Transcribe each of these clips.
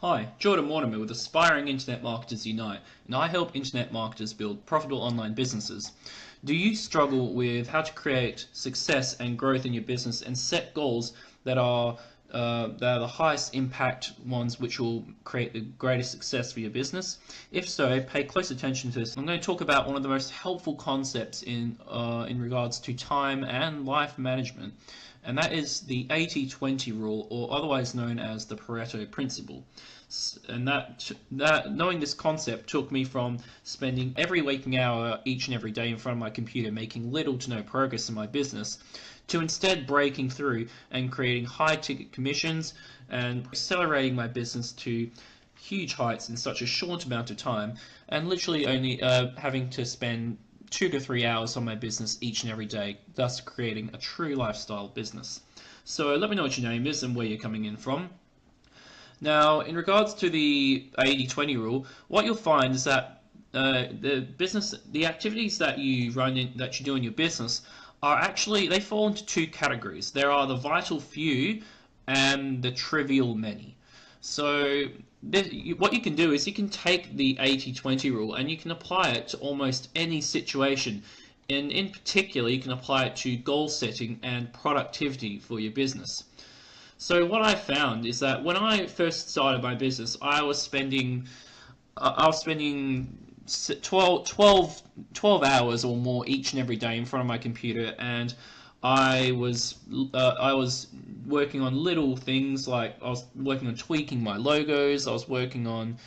Hi, Jordan Mortimer with Aspiring Internet Marketers Unite, and I help internet marketers build profitable online businesses. Do you struggle with how to create success and growth in your business and set goals that are the highest impact ones which will create the greatest success for your business? If so, pay close attention to this. I'm going to talk about one of the most helpful concepts in regards to time and life management, and that is the 80-20 rule, or otherwise known as the Pareto principle. And that knowing this concept took me from spending every waking hour each and every day in front of my computer making little to no progress in my business, to instead breaking through and creating high ticket commissions and accelerating my business to huge heights in such a short amount of time, and literally only having to spend 2 to 3 hours on my business each and every day, thus creating a true lifestyle business. So let me know what your name is and where you're coming in from. Now, in regards to the 80-20 rule, what you'll find is that the activities that you do in your business are actually, they fall into two categories. There are the vital few and the trivial many. So what you can do is you can take the 80-20 rule and you can apply it to almost any situation. And in particular, you can apply it to goal setting and productivity for your business. So what I found is that when I first started my business, I was spending 12 hours or more each and every day in front of my computer, and I was working on little things, like I was working on tweaking my logos, I was working on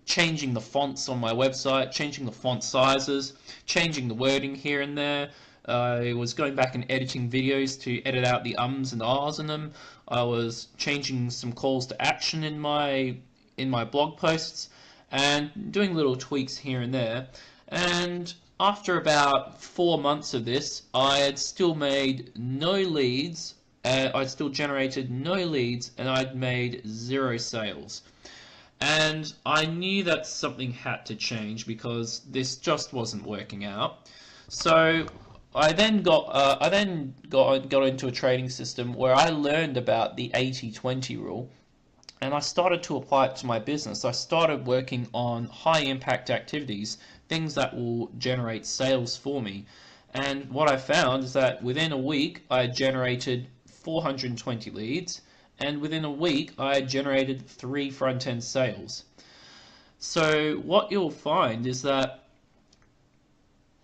changing the fonts on my website, changing the font sizes, changing the wording here and there. I was going back and editing videos to edit out the ums and ahs in them. I was changing some calls to action in my blog posts and doing little tweaks here and there. And after about 4 months of this, I had still made no leads. I'd still generated no leads, and I'd made 0 sales. And I knew that something had to change because this just wasn't working out. So I then got into a trading system where I learned about the 80-20 rule, and I started to apply it to my business. I started working on high impact activities, things that will generate sales for me. And what I found is that within a week I generated 420 leads, and within a week I generated 3 front-end sales. So what you'll find is that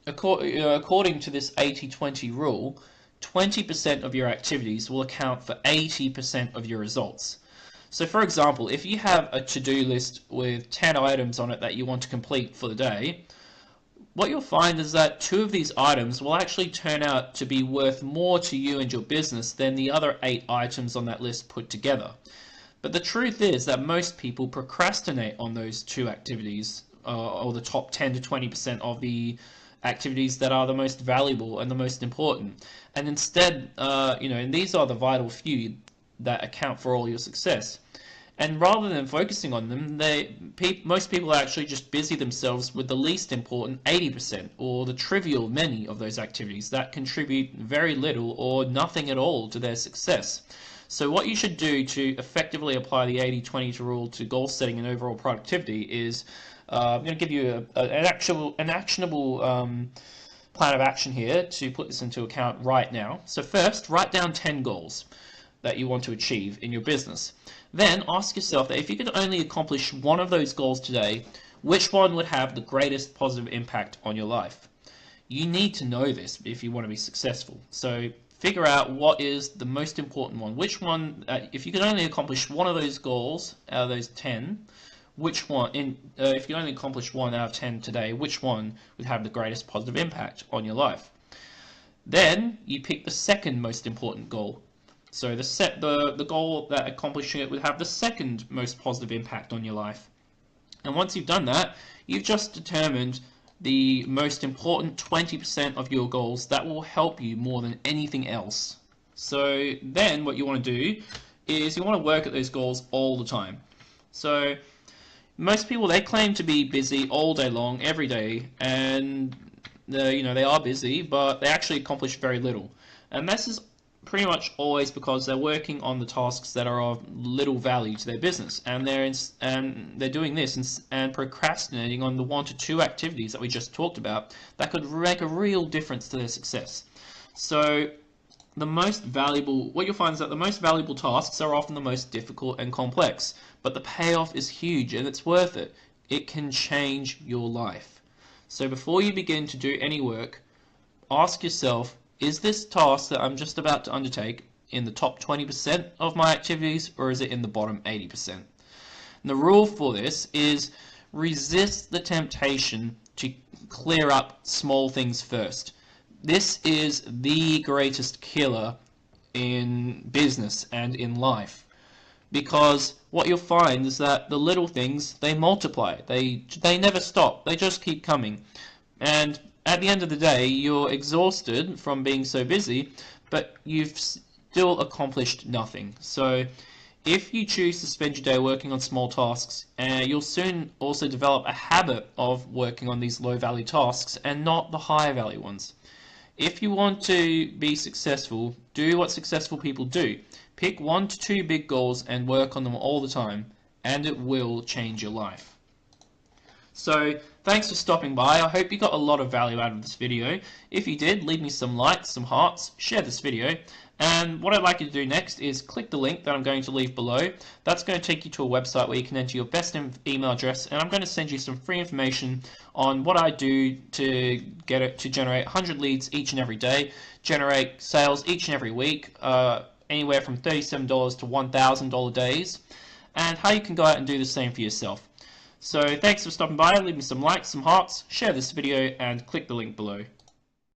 according to this 80-20 rule, 20% of your activities will account for 80% of your results. So for example, if you have a to-do list with 10 items on it that you want to complete for the day, what you'll find is that 2 of these items will actually turn out to be worth more to you and your business than the other 8 items on that list put together. But the truth is that most people procrastinate on those 2 activities, or the top 10 to 20% of the activities that are the most valuable and the most important. And instead, and these are the vital few that account for all your success. And rather than focusing on them, most people actually just busy themselves with the least important 80%, or the trivial many of those activities that contribute very little or nothing at all to their success. So what you should do to effectively apply the 80-20 rule to goal setting and overall productivity is, I'm going to give you an actionable plan of action here to put this into account right now. So first, write down 10 goals that you want to achieve in your business. Then ask yourself that if you could only accomplish one of those goals today, which one would have the greatest positive impact on your life? You need to know this if you want to be successful. So figure out what is the most important one. Which one, if you could only accomplish one of those goals out of those 10, which one, if you only accomplish 1 out of 10 today, which one would have the greatest positive impact on your life? Then you pick the second most important goal. So the goal that accomplishing it would have the second most positive impact on your life. And once you've done that, you've just determined the most important 20% of your goals that will help you more than anything else. So then what you want to do is you want to work at those goals all the time. So most people, they claim to be busy all day long, every day, and they are busy, but they actually accomplish very little. And this is pretty much always because they're working on the tasks that are of little value to their business, and they're doing this and procrastinating on the 1 to 2 activities that we just talked about that could make a real difference to their success. So what you'll find is that the most valuable tasks are often the most difficult and complex, but the payoff is huge and it's worth it. It can change your life. So before you begin to do any work, ask yourself, is this task that I'm just about to undertake in the top 20% of my activities, or is it in the bottom 80%? And the rule for this is resist the temptation to clear up small things first. This is the greatest killer in business and in life, because what you'll find is that the little things, they multiply. They never stop. They just keep coming. And at the end of the day, you're exhausted from being so busy, but you've still accomplished nothing. So if you choose to spend your day working on small tasks, you'll soon also develop a habit of working on these low-value tasks and not the high-value ones. If you want to be successful, do what successful people do. Pick 1 to 2 big goals and work on them all the time, and it will change your life. So, thanks for stopping by. I hope you got a lot of value out of this video. If you did, leave me some likes, some hearts, share this video. And what I'd like you to do next is click the link that I'm going to leave below. That's going to take you to a website where you can enter your best email address, and I'm going to send you some free information on what I do to generate 100 leads each and every day, generate sales each and every week, anywhere from $37 to $1,000 days, and how you can go out and do the same for yourself. So thanks for stopping by. Leave me some likes, some hearts, share this video, and click the link below.